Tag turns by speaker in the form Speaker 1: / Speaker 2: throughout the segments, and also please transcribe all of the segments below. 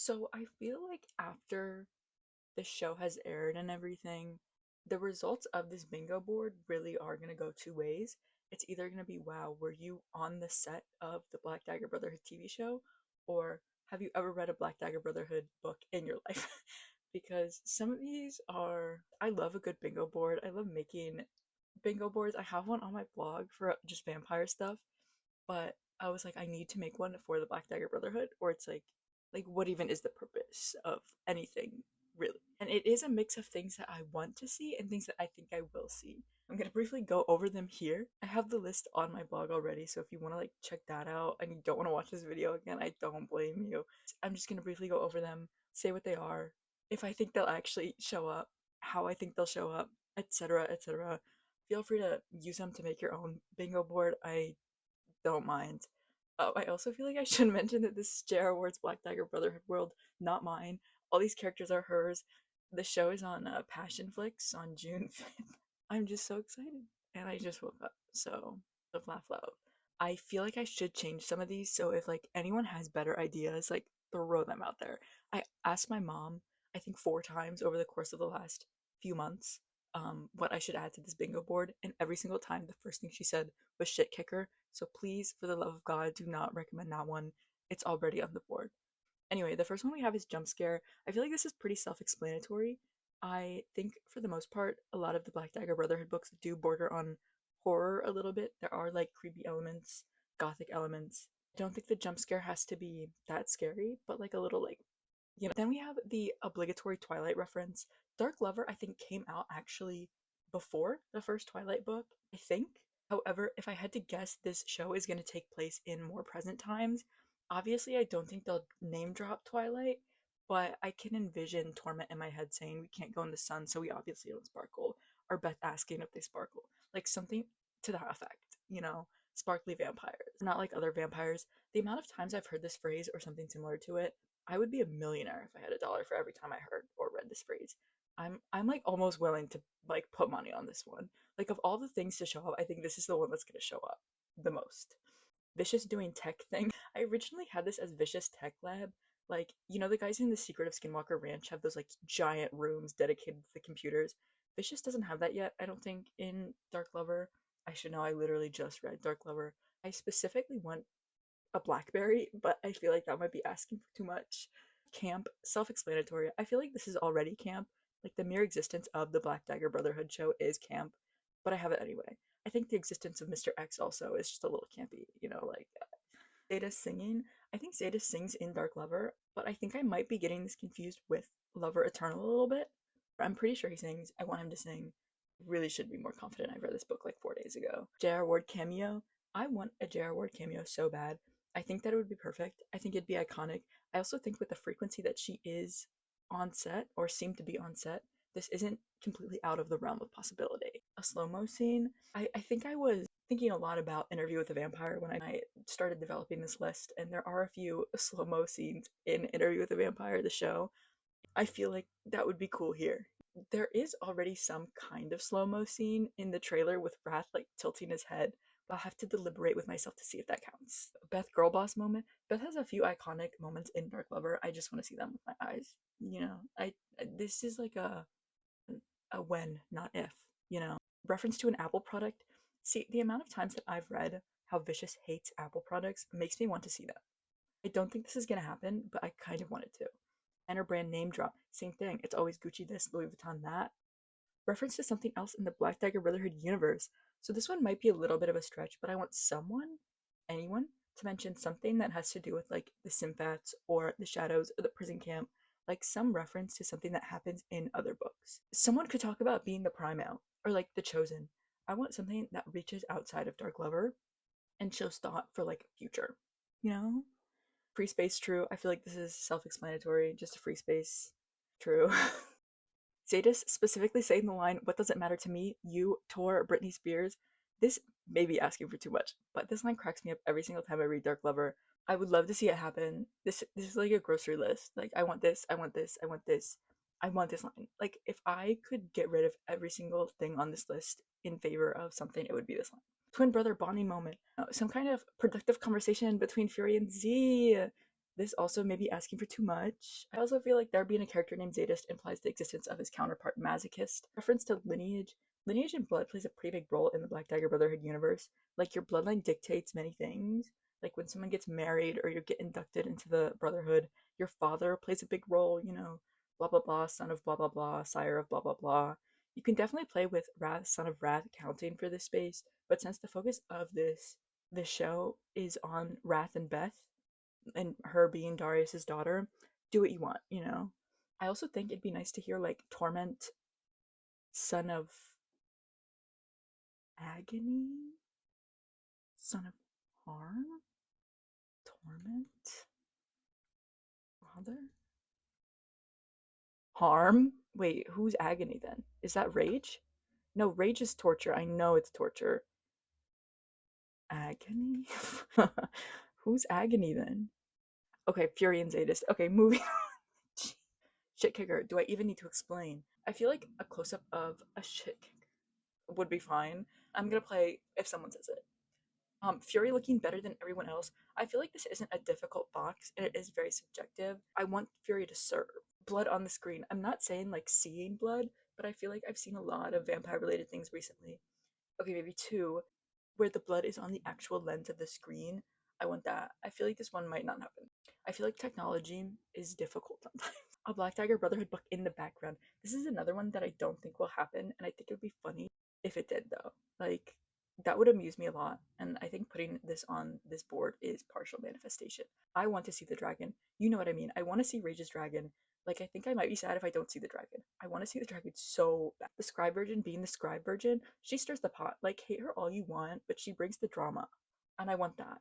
Speaker 1: So I feel like after the show has aired and everything, the results of this bingo board really are going to go two ways. It's either going to be, wow, were you on the set of the Black Dagger Brotherhood TV show? Or have you ever read a Black Dagger Brotherhood book in your life? Because some of these are, I love a good bingo board. I love making bingo boards. I have one on my blog for just vampire stuff, but I was like, I need to make one for the Black Dagger Brotherhood, or it's like what even is the purpose of anything really? And it is a mix of things that I want to see and things that I think I will see. I'm gonna briefly go over them here. I have the list on my blog already, so if you want to like check that out and you don't want to watch this video again, I don't blame you. I'm just gonna briefly go over them, say what they are, if I think they'll actually show up, how I think they'll show up, etc., etc. Feel free to use them to make your own bingo board. I don't mind. I also feel like I should mention that this is J.R. Ward's Black Dagger Brotherhood world, not mine. All these characters are hers. The show is on Passion Flicks on June 5th. I'm just so excited. And I just woke up, so love, laugh, love. I feel like I should change some of these, so if like anyone has better ideas, like throw them out there. I asked my mom, I think 4 times over the course of the last few months, what I should add to this bingo board, and every single time the first thing she said was shit kicker. So please, for the love of God, do not recommend that one. It's already on the board. Anyway, the first one we have is jump scare. I feel like this is pretty self-explanatory. I think for the most part, a lot of the Black Dagger Brotherhood books do border on horror a little bit. There are like creepy elements, gothic elements. I don't think the jump scare has to be that scary, but like a little like Then we have the obligatory Twilight reference. Dark Lover, I think, came out actually before the first Twilight book, I think. However, if I had to guess, this show is going to take place in more present times. Obviously, I don't think they'll name drop Twilight, but I can envision Torment in my head saying, we can't go in the sun, so we obviously don't sparkle. Or Beth asking if they sparkle. Like something to that effect, sparkly vampires. Not like other vampires. The amount of times I've heard this phrase or something similar to it, I would be a millionaire if I had $1 for every time I heard or read this phrase. I'm like almost willing to like put money on this one. Like of all the things to show up, I think this is the one that's gonna show up the most. Vicious doing tech thing. I originally had this as Vicious Tech Lab. Like, the guys in the Secret of Skinwalker Ranch have those like giant rooms dedicated to the computers. Vicious doesn't have that yet, I don't think, in Dark Lover. I should know, I literally just read Dark Lover. I specifically want a Blackberry, but I feel like that might be asking for too much. Camp, self explanatory. I feel like this is already camp. Like the mere existence of the Black Dagger Brotherhood show is camp, but I have it anyway. I think the existence of Mr. X also is just a little campy, like Zeta singing. I think Zeta sings in Dark Lover, but I think I might be getting this confused with Lover Eternal a little bit. I'm pretty sure he sings. I want him to sing. Really should be more confident. I read this book like 4 days ago. J.R. Ward cameo. I want a J.R. Ward cameo so bad. I think that it would be perfect. I think it'd be iconic. I also think with the frequency that she is on set, or seemed to be on set, this isn't completely out of the realm of possibility. A slow-mo scene. I think I was thinking a lot about Interview with the Vampire when I started developing this list, and there are a few slow-mo scenes in Interview with the Vampire, the show. I feel like that would be cool here. There is already some kind of slow-mo scene in the trailer with Wrath like tilting his head, but I'll have to deliberate with myself to see if that counts. Beth Girlboss moment. Beth has a few iconic moments in Dark Lover. I just want to see them with my eyes. I this is like a when, not if, Reference to an Apple product. See, the amount of times that I've read how Vicious hates Apple products makes me want to see that. I don't think this is gonna happen, but I kind of want it to. Enter brand name drop. Same thing. It's always Gucci this, Louis Vuitton that. Reference to something else in the Black Dagger Brotherhood universe. So this one might be a little bit of a stretch, but I want anyone, to mention something that has to do with like the Simfats or the Shadows or the prison camp, like some reference to something that happens in other books. Someone could talk about being the Primal or like the Chosen. I want something that reaches outside of Dark Lover and shows thought for like future. You know? Free space, true. I feel like this is self-explanatory. Just a free space, true. Zadis specifically saying the line, "What does it matter to me? You, Tor, Britney Spears." This may be asking for too much, but this line cracks me up every single time I read Dark Lover. I would love to see it happen. This is like a grocery list. Like I want this, I want this, I want this, I want this line. Like if I could get rid of every single thing on this list in favor of something, it would be this line. Twin brother bonding moment. Some kind of productive conversation between Fury and Z. This also may be asking for too much. I also feel like there being a character named Zadist implies the existence of his counterpart Masochist. Reference to lineage. Lineage and blood plays a pretty big role in the Black Dagger Brotherhood universe. Like, your bloodline dictates many things. Like, when someone gets married or you get inducted into the Brotherhood, your father plays a big role, blah blah blah, son of blah blah blah, sire of blah blah blah. You can definitely play with Wrath, son of Wrath counting for this space, but since the focus of this show is on Wrath and Beth, and her being Darius's daughter, do what you want. I also think it'd be nice to hear like Torment, son of Agony, son of Harm, Torment, Father, Harm. Wait, who's Agony then? Is that Rage? No, Rage is torture. I know it's torture. Agony? Who's Agony then? Okay, Fury and Zadist. Okay, moving on. Shit kicker. Do I even need to explain? I feel like a close up of a shit kicker would be fine. I'm gonna play if someone says it. Fury looking better than everyone else. I feel like this isn't a difficult box, and it is very subjective. I want Fury to serve. Blood on the screen. I'm not saying like seeing blood, but I feel like I've seen a lot of vampire related things recently. Okay, maybe two, where the blood is on the actual lens of the screen. I want that. I feel like this one might not happen. I feel like technology is difficult sometimes. A Black Dagger Brotherhood book in the background. This is another one that I don't think will happen, and I think it would be funny if it did, though. Like, that would amuse me a lot, and I think putting this on this board is partial manifestation. I want to see the dragon. You know what I mean? I want to see Rage's dragon. Like, I think I might be sad if I don't see the dragon. I want to see the dragon so bad. The Scribe Virgin being the Scribe Virgin, she stirs the pot. Like, hate her all you want, but she brings the drama. And I want that.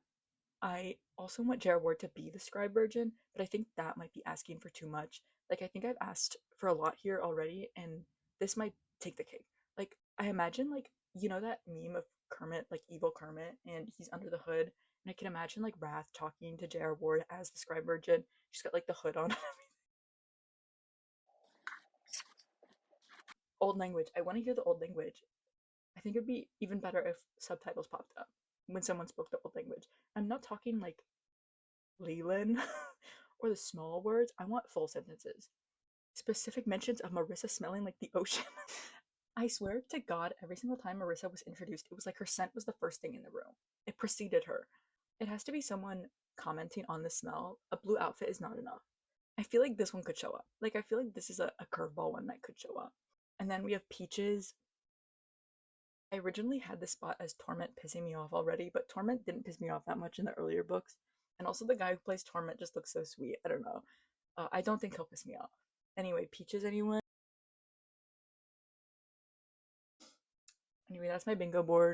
Speaker 1: I also want Jared Ward to be the Scribe Virgin, but I think that might be asking for too much. Like, I think I've asked for a lot here already, and this might take the cake. Like, I imagine, like, that meme of Kermit, like evil Kermit, and he's under the hood, and I can imagine, like, Wrath talking to Jared Ward as the Scribe Virgin. She's got, like, the hood on. Old language. I want to hear the old language. I think it would be even better if subtitles popped up when someone spoke the old language. I'm not talking, like, Leland or the small words. I want full sentences. Specific mentions of Marissa smelling like the ocean. I swear to God, every single time Marissa was introduced, it was like her scent was the first thing in the room. It preceded her. It has to be someone commenting on the smell. A blue outfit is not enough. I feel like this one could show up. Like, I feel like this is a curveball one that could show up. And then we have Peaches. I originally had this spot as Torment pissing me off already, but Torment didn't piss me off that much in the earlier books. And also, the guy who plays Torment just looks so sweet. I don't know. I don't think he'll piss me off. Anyway, Peaches, anyone? Anyway, that's my bingo board.